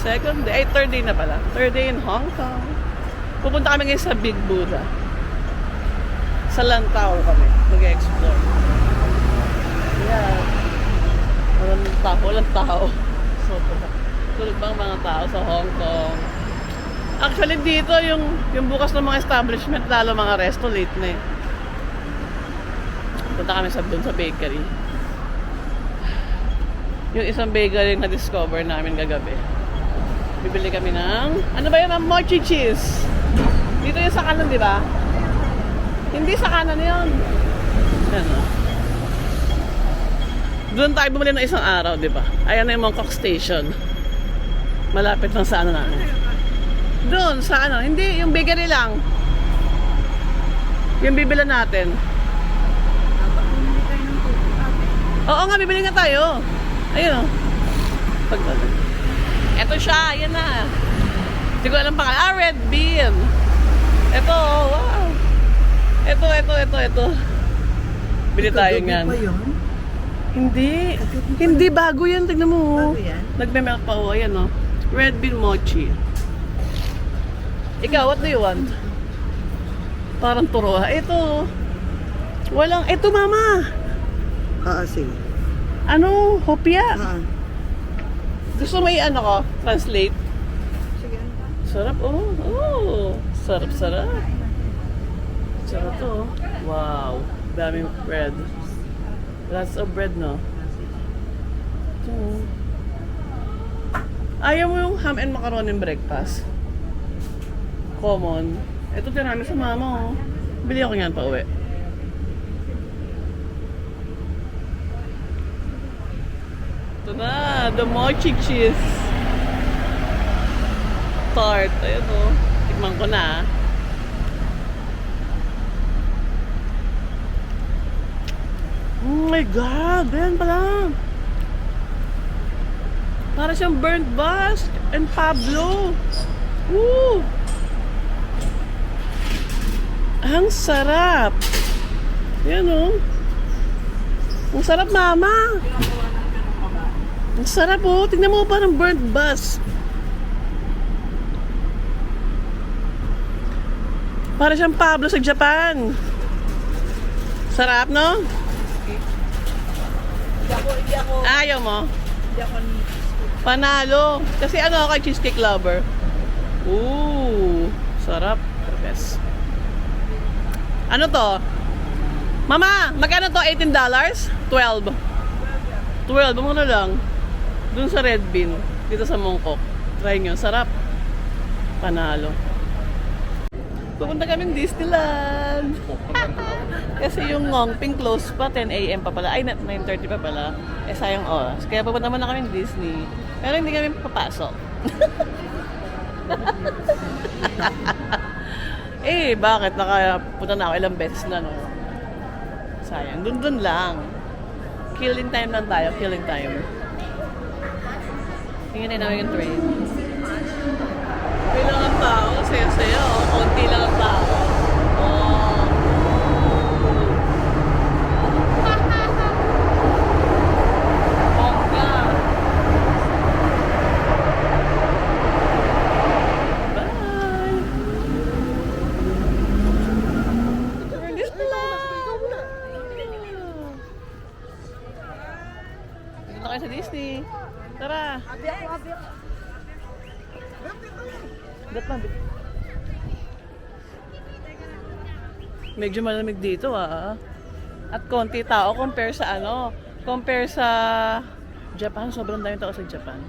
Second day, third day na pala. Third day in Hong Kong. Pupunta kami ngayon sa Big Buddha. Sa Lantau kami. Mag-explore. Yeah. Walang tao. So, tulog bang mga tao sa Hong Kong. Actually, dito yung bukas ng mga establishment, lalo mga resto, late na eh. Punta kami dun sa bakery. Yung isang bakery na discover namin kagabi. Bibili kami ng, ano ba yun, mochi cheese. Dito yung sa kanan, di ba? Hindi sa kanan yun. Yan o. Doon tayo bumili ng isang araw, di ba? Ayan na yung Mongkok Station. Malapit lang sa ano namin. Doon, sa ano, hindi, yung bakery lang. Yung bibili natin. Oo nga, bibili nga tayo. Ayun o. Pagdating. Ito siya, yan na. Hindi ko alam pangalan. Red Bean. Ito, wow. Ito. Bili tayo yan. Hindi. Hindi, bago yan. Tignan mo. Bago yan? Nagme-melt pa o. Ayan o. Red Bean Mochi. Ikaw, what do you want? Parang turo. Ito. Walang, ito mama. Sige. Ano? Hopya. Gusto mo ano ko? Translate? Sige. Sarap, oh. Sarap. Sarap to. Wow. Daming bread. Lots of bread, no? Ito. Ayaw mo yung ham and macaroni breakfast? Common. Ito tinami sa mama, oh. Bili ako yan pa uwi. Ito na, the mochi cheese tart. Ayan o. Tikman ko na. Oh my God! Ayan pala. Para siyang burnt bus and Pablo. Woo! Ang sarap. Ayan o. Ang sarap, mama. Ang sarap oh. Tingnan mo, parang burnt bus. Para siyang Pablo sa Japan. Sarap, no? Hindi ako. Ayaw mo? Hindi ako. Panalo. Kasi ano ako, cheesecake lover. Ooh. Sarap. The best. Ano to? Mama, magkano to? $18? 12. 12, muna lang. Dun sa Red Bean, dito sa Mongkok. Try nyo, sarap. Panalo. Pupunta kaming Disneyland. Kasi yung Ngongping close pa, 10 AM pa pala. Ay, 9:30 pa pala. Eh, sayang oras. Kaya pupunta muna kaming Disney. Pero hindi kami papasok. Eh, bakit? Nakapunta na ako ilang beses na, no? Sayang. Dun lang. Killing time lang tayo. Killing time. Tingnan namin yung train. Bilang ang tao. Saya-saya. Oh. Konti lang ang tao. Oh. Bongga. Bye! This Dito na kayo sa Disney. Tara! Abi ako. Medyo malamig dito ah. At konti tao compare sa Japan. Sobrang daming tao sa Japan.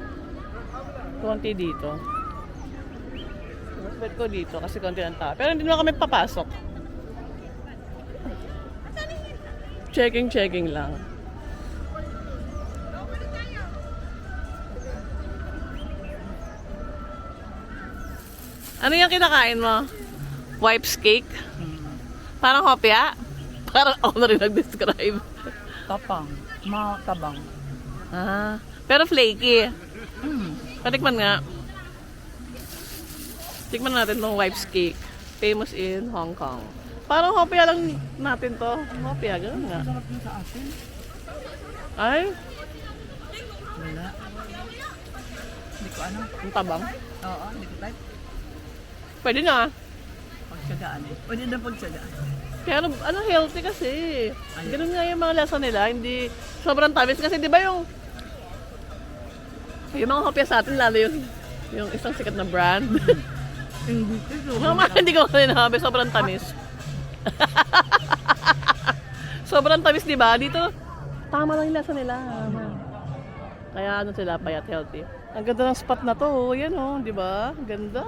Konti dito. Bet ko dito kasi konti ng tao. Pero hindi naman kami papasok. Checking lang. Ano yung kinakain mo? Wipes cake? Parang hopya? Parang ako na rin nag-describe. Tapang. Matabang. Ah, pero flaky. Patikman nga. Tikman natin tong wipes cake. Famous in Hong Kong. Parang hopya lang natin to. Hopya, gano'n nga. Sarap yun sa atin. Ay, Wala. Hindi ko ano. ang tabang. Oo, hindi ko type. Pwede na. Pagtsagaan eh. Pwede na pagtsagaan. Kaya ano, healthy kasi. Ganun nga yung mga lasa nila. Hindi sobrang tamis. Kasi di ba yung mga hopya sa atin, lalo yung isang sikat na brand. Hindi ko. Mama, hindi ko sinabi. Sobrang tamis. Sobrang tamis, di ba? Dito, tama lang yung lasa nila. Kaya ano sila, payat healthy. Ang ganda ng spot na to. Oh. Yan oh, di ba? Ganda.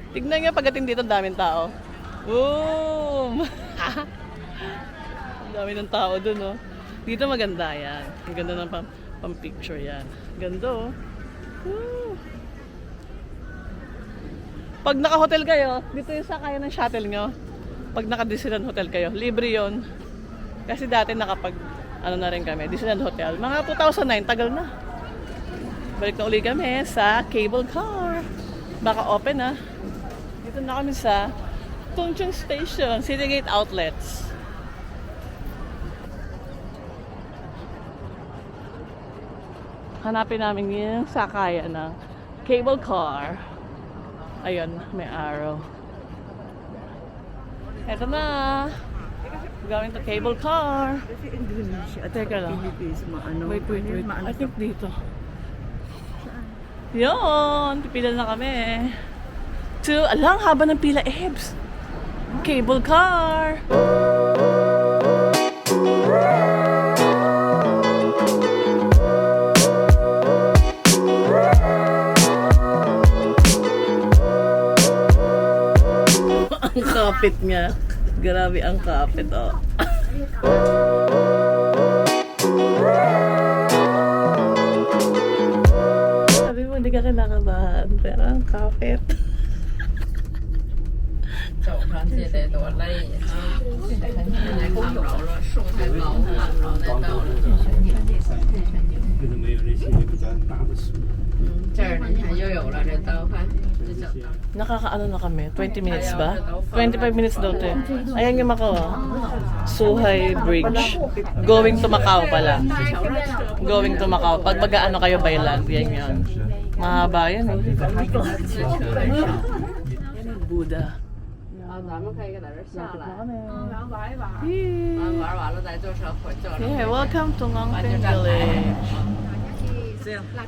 Tignan nga pagdating dito, daming tao. Boom! Ang dami ng tao dun, oh. Dito maganda yan. Ang ganda ng pang-picture yan. Ganda, oh. Woo! Pag naka-hotel kayo, dito yung sakaya ng shuttle nyo. Pag naka-Disneyland Hotel kayo, libre yon. Kasi dati ano na rin kami, Disneyland Hotel. Mga 2009, tagal na. Balik na uli kami sa cable car. Baka open na. Dito na kami sa Tung Chung Station, Citygate Outlets. Hanapin namin yung sakaya ng cable car. Ayun, may arrow. Eto na. Going to cable car. Kasi Indonesia at Teka lang. Philippines, maano. Wait. Maano I think dito. Yun, pipila na kami. Alang, haba ng pila, Ebs. Cable car. Ang kapit niya. Grabe ang kapit, oh. Sabi mo, hindi ka kinakabahan. Pero ang kapit. 早上记得多累啊！现在看不着了，树太高了，老难到了。为什么有那些比较大的树？这儿你看又有了这刀看，这叫刀。 Nakakaano na kami? 20 minutes ba? 25 minutes daw to. Ayan yung Macau, ah. Suhay Bridge. Going to Macau pala. Going to Macau. Pag mag-ano kayo by land, yan yun. Mahaba yan, eh. Buddha. 啊，咱们可以在这儿下来，玩 Yee. 完了再坐车回坐车。 Yeah, welcome to Ngongping Village.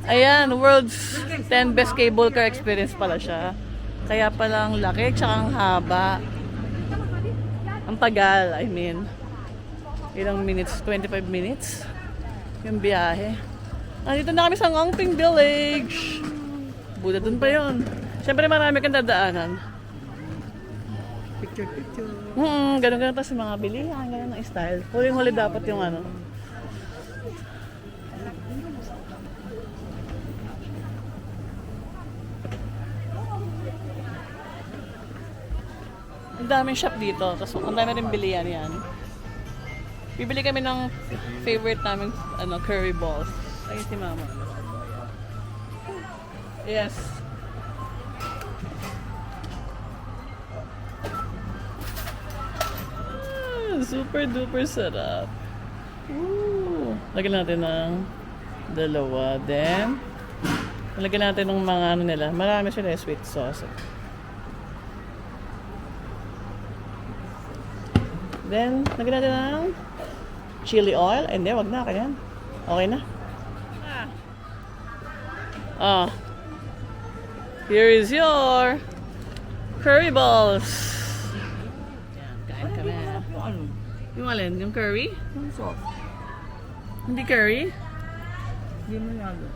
Ayan, world's 10 best cable car experience pala siya. Kaya palang laki, tsaka ang haba. Ang tagal, I mean. Ilang minutes? 25 minutes? Yung biyahe. Nandito na kami sa Ngongping Village. Buda dun pa yun. Siyempre marami kang dadaanan. Picture. Ganun-ganun pa sa mga bilihan, ganun ang style. Huling-huli dapat yung ano. Ang daming shop dito, tapos ang dami rin bilihan yan. Bibili kami ng favorite namin curry balls. Ayun si Mama. Yes. Super duper sarap. Ooh. Lagyan natin ng dalawa. Then, lagyan natin ng mga ano nila. Marami sila sweet sauce. Then, lagyan natin ng chili oil. And then, wag na. Kaya okay na. Here is your curry balls. Yan, kain kami. Ano? Yung alin? Yung curry? Ang soft. Hindi curry? Hindi mo lalo.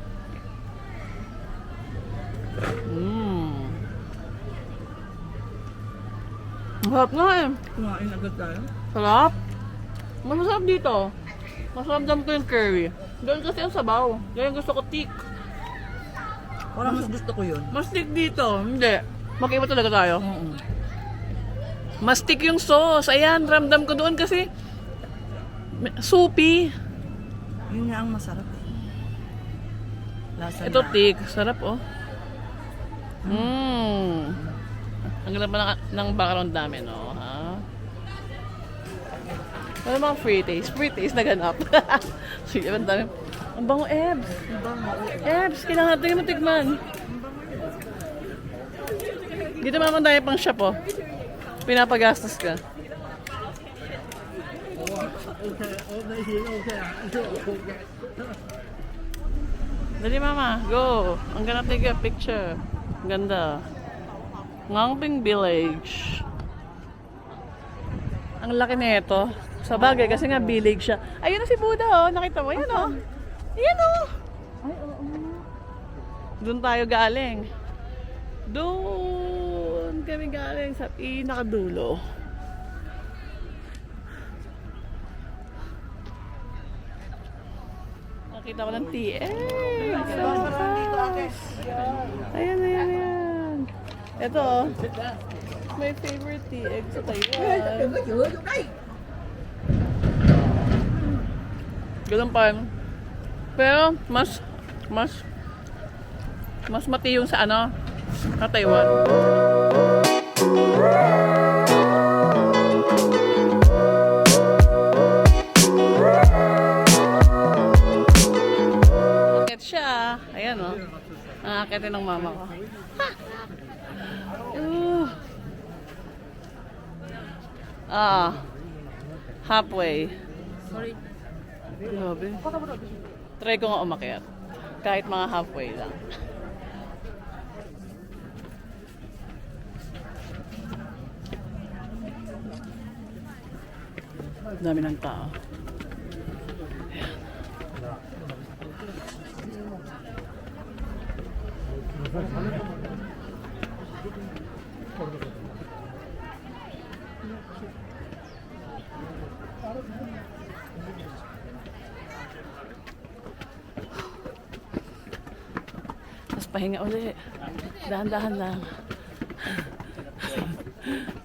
Masarap nga eh. Kumain agad tayo. Sarap. Mas masarap dito. Masarap dam ko yung curry. Doon kasi ang sabaw. Kaya gusto ko thick. Parang mas gusto ko yun. Mas thick dito. Hindi. Magkaiba talaga tayo. Oo. Mas thick yung sauce. Ayan, ramdam ko doon kasi soupy. Yun nga ang masarap. Lasa Ito na. thick. Sarap oh. Ang ganda pa ng background namin, no? Ha? Ano mga free taste? Free taste na ganap. Sige, ang dami. Ang bango, Ebs. Ebs, kailangan natin yung matikman. Dito naman tayo pang shop, oh. Pinapagastos ka. Dali, mama. Go. I'm gonna take a picture. Ang ganda. Ngangping Village. Ang laki nito. Sa bagay, kasi nga village siya. Ayun na si Buddha, oh. Nakita mo? Ayun, oh. Ayun, oh. Doon tayo galing. Doon kami galing sa pinakadulo. Nakita ko ng TX. Ayan, ayan, ayan. Ito, oh. My favorite TX sa Taiwan. Ganun pa. Pero, mas mati yung sa ano, sa Taiwan. Akit siya. Ayan, oh. Ang akitin ng mama ko. Halfway. Sorry. Grabe. Try ko nga umakyat. Kahit mga halfway lang. Dami ng tao. Tapos pahinga ulit. Dahan-dahan lang.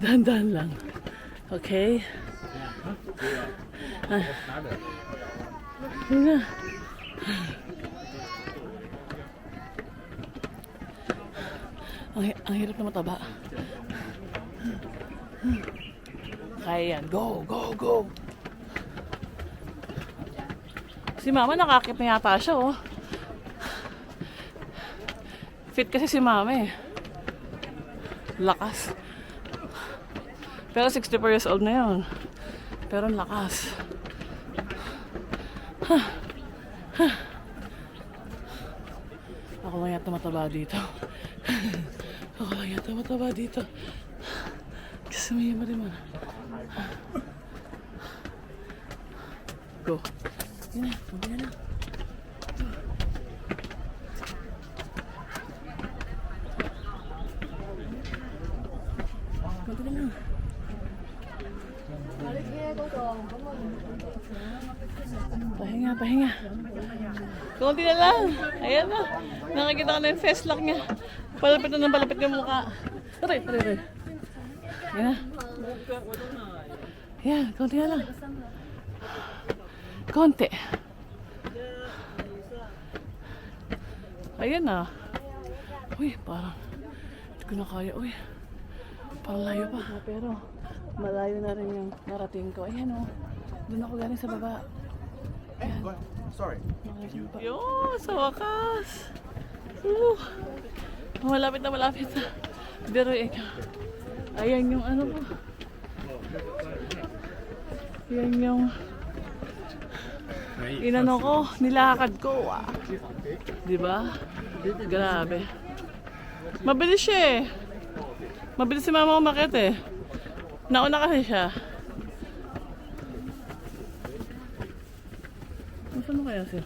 Dahan-dahan lang. Okay? Hinga. Ang hirap na mataba. Kaya yan. Go, go, go. Si mama nakakit na yata siya, oh. Fit kasi si mama eh. Lakas. Pero 64 years old na yun. Pero ang lakas. Ako lang yata mataba dito. Ako lang yata mataba dito. Kasi may iba rin man. Go. Yan na, mabila na. Mabila na. Pahinga, pahinga. Kunti na lang. Ayan na. Nakikita ko na yung face lock niya. Palapit na ng palapit yung mukha. Aray, aray, aray. Ayan na. Ayan, kunti na lang. Konti. Ayan na. Uy, parang hindi ko na kaya. Uy, parang layo pa. Pero malayo na rin yung narating ko. Ayan o. Doon ako galing sa baba. Ayan. Sorry. Yun, sa wakas. Malapit na malapit na. Diruin ka. Ayan yung ano po. Ayan yung inano ko, nilakad ko. Diba? Grabe. Mabilis siya eh. Mabilis si mama umakit eh. Nauna kasi siya. Ano kaya siya?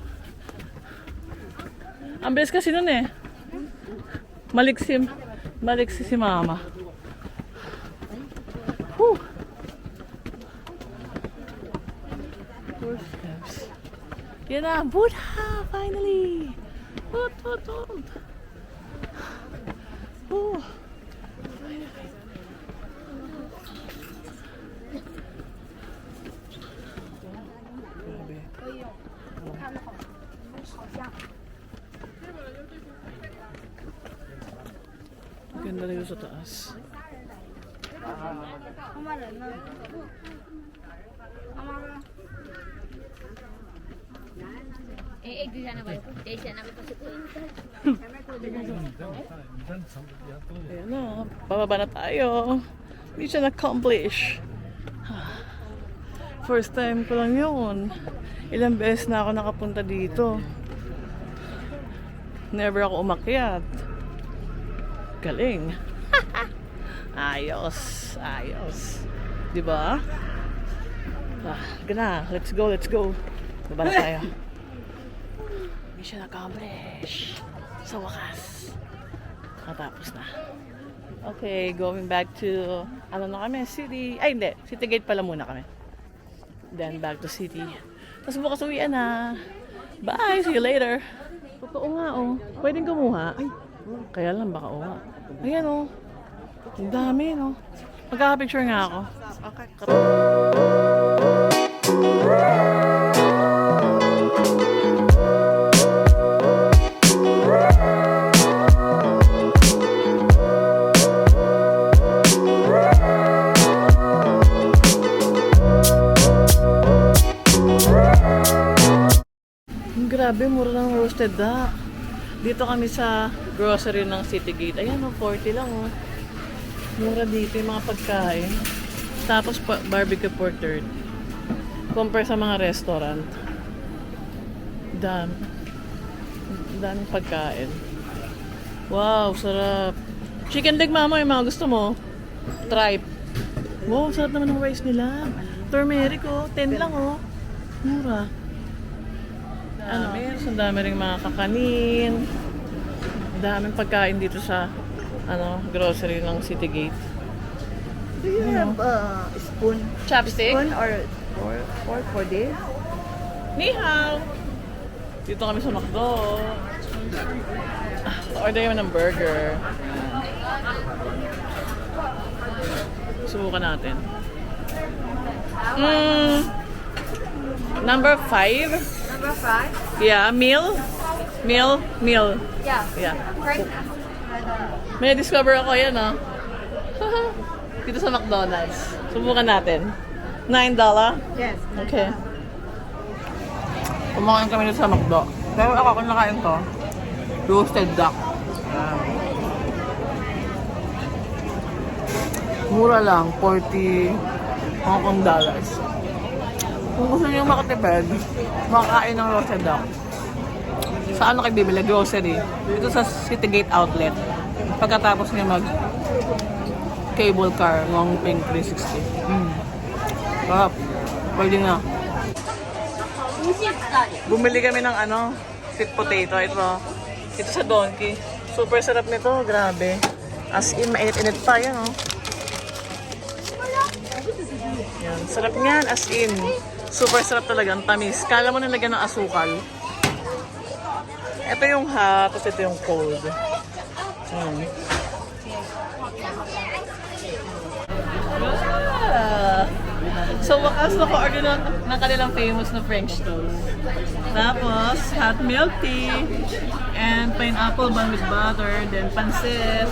Ang bilis kasi nun eh. Maliksi si mama. Yan na, Buddha! Finally! Woot! Oh. Ganda na yun sa taas. एक दुईजना भएको तेइसजनाको पछि Ayan na, bababa na tayo. Mission accomplished. First time ko lang yun. Ilang beses na ako nakapunta dito. Never ako umakyat. Galing. Ayos. Diba? Gana, let's go. Baba na tayo. Mission accomplished. Sa wakas. Nakatapos na. Okay, going back to, ano na kami, city. Ay, hindi. City gate pala muna kami. Then back to city. Tapos bukas uwian na. Bye! See you later. Totoo nga, oh. Pwedeng kumuha. Ay, kaya lang baka uwa. Ayan, oh. Ang dami, no? Magkaka-picture nga ako. Okay. Grabe, mura ng roasted duck. Dito kami sa grocery ng City Gate. Ayan, 40 lang, oh. Mura dito yung mga pagkain. Tapos barbecue pork turd. Compare sa mga restaurant. Daming pagkain. Wow, sarap. Chicken leg, mama, yung mga gusto mo. Tripe. Wow, sarap naman ng rice nila. Turmeric, oh. 10 lang, oh. Mura. Ang dami rin mga kakanin. Daming pagkain dito sa grocery ng City Gate. Do you have spoon? Chopstick? Spoon or fork for this? Ni hao. Dito kami sa McDo. Order naman ng burger. Subukan natin. Number 5. Number 5? Yeah, meal. Yeah. Yeah. Right. May discover ako yan, dito sa McDonald's. Subukan natin. $9? Yes. Okay. Kumakain kami dito sa McDo. Pero ako, kung nakain to, roasted duck. Mura lang, 40 Hong Kong dollars. Kung gusto niyo makatipid, makakain ng roasted duck. Saan kayo bibili? Grocery. Dito sa City Gate Outlet. Pagkatapos niya mag cable car, Long Ping 360. Sarap. Pwede na. Bumili kami ng sweet potato. Ito sa Donkey. Super sarap nito. Grabe. As in, mainit-init pa yan, oh. Yan. Sarap niyan. As in. Super sarap talaga. Ang tamis. Kala mo nilagyan ng asukal. Ito yung hot, tapos ito yung cold. So, wakas naka-order ng kanilang famous na French toast. Tapos, hot milk tea, and pineapple bun with butter, then pansit.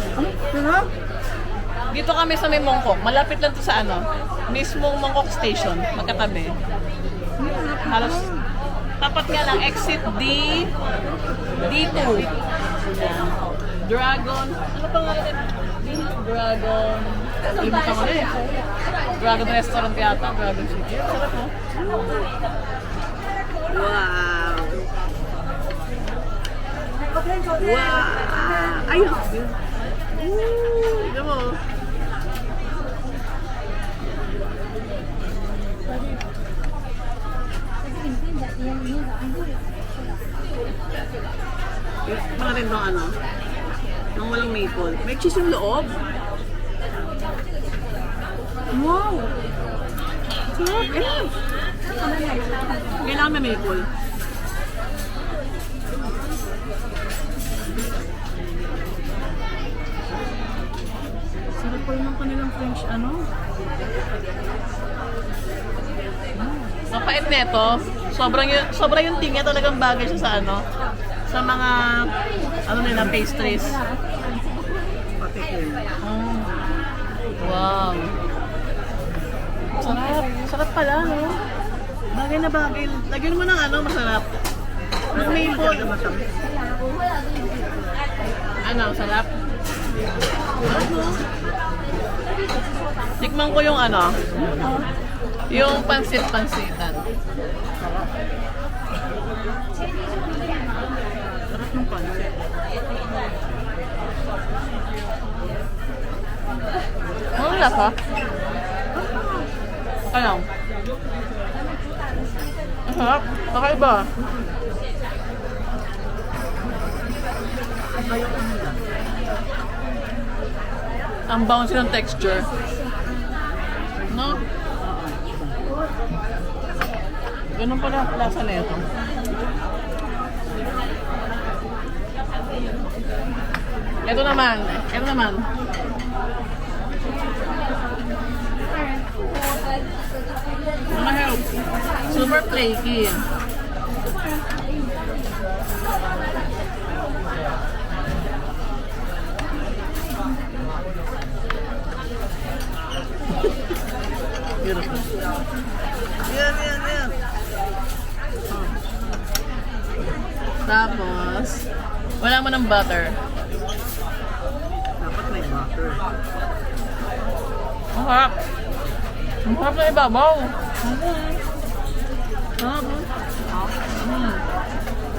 Dito kami sa may Mongkok. Malapit lang to sa mismong Mongkok Station. Magkatabi. Halos, tapat nga lang, exit D2. Dragon. Ano pa nga rin? Dragon. Limutan ko na eh. Dragon Restaurant yata. Dragon City. Sarap, no? Wow! Wow! Ay! Tignan mo. Mga rin doon nang walang maple. May cheese yung loob. Wow! Sarap! Kailangan may maple. Sarap pala ng kanilang French ano. Mapait nito. Sobrang yung tingnya talagang bagay siya sa ano. Sa mga ano nila pastries. Oh. Wow. Sarap. Sarap pala, no? Bagay na bagay. Lagyan mo ng ano, masarap. Ng maple. Ano, sarap? Sarap, no? Tikman ko yung ano. Yung pansit-pansitan. Sarap ng pansit. Ano lasa? Ano? Ang sarap. Kakaiba. Ang bouncy ng texture. No? Ganun pala lasa na ito. Ito naman. Mga help. Super flaky. Beautiful. Yan. Tapos, wala mo ng butter. Dapat may butter. Ang harap. Ang harap na ibabaw. Harap.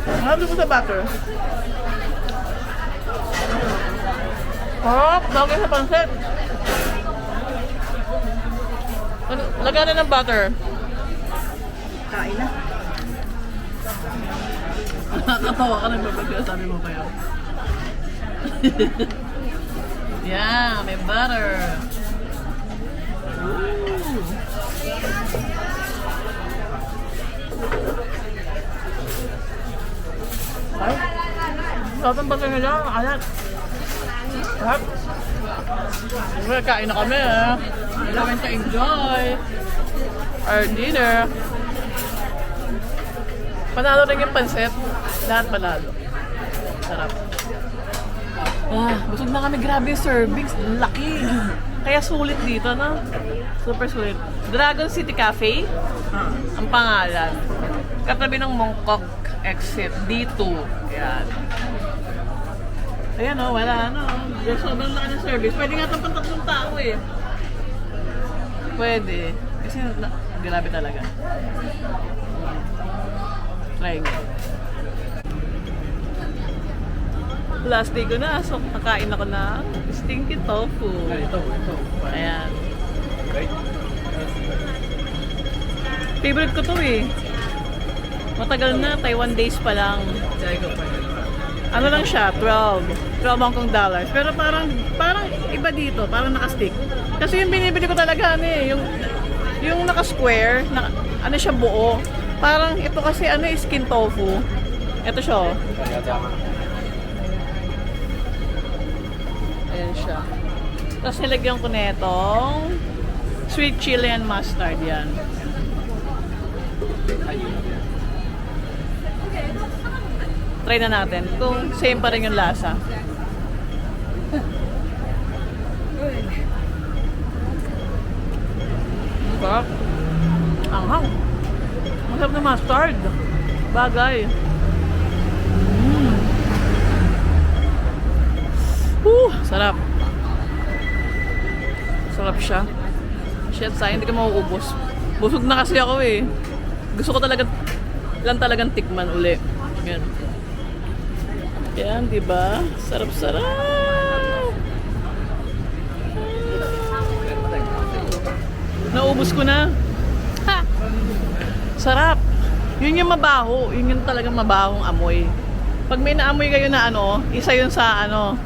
Harap dito sa butter. Harap. Bagay sa pansit. Lagyan na ng butter. Kain na. Nakakatawa ka nagbabagay. Sabi mo pa yun. Yeah, may butter. Ooh. Ay, sarap ang butter nila. Alat. Sarap. Kain na kami eh. Kailangan to enjoy our dinner. Panalo rin yung pansit. Lahat panalo. Sarap. Ah, busog na kami. Grabe yung servings. Laki. Kaya sulit dito, no? Super sulit. Dragon City Cafe. Ang pangalan. Katabi ng Mongkok exit. D2. Yan. Ayan, oh, wala, no? Sobrang laki ng service. Pwede nga itong pang-tatlong tao, eh. Pwede. Kasi, grabe talaga. Try nga. Last day ko na, so kakain ako na stinky tofu. Ito. Ayan. Favorite ko to eh. Matagal na, Taiwan days pa lang. Ano lang siya, 12 Hong Kong dollars. Pero parang iba dito, parang naka-stick. Kasi yung binibili ko talaga ano eh, yung naka-square, ano siya buo. Parang ito kasi ano eh, skin tofu. Ito siya oh. Ayan siya. Tapos nilagyan ko netong sweet chili and mustard yan. Try na natin kung same pa rin yung lasa. Sarap. Anghang. Masarap na mustard. Bagay. Sarap. Sarap siya. Shit, sayang hindi ka mauubos. Busog na kasi ako eh. Gusto ko talagang tikman uli. Yan. Yan, diba? Sarap-sarap! Naubos ko na. Ha! Sarap! Yun yung mabaho. Yun yung talagang mabahong amoy. Pag may naamoy kayo na ano, isa yun sa ano,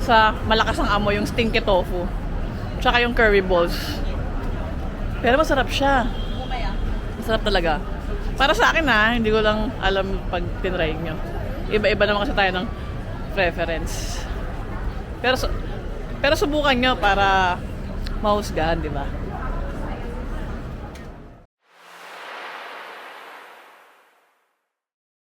sa malakas ang amoy, yung stinky tofu. Tsaka yung curry balls. Pero masarap siya. Masarap talaga. Para sa akin ha, hindi ko lang alam pag tinry nyo. Iba-iba naman kasi tayo ng preference. Pero subukan nyo para mahusgahan, di ba?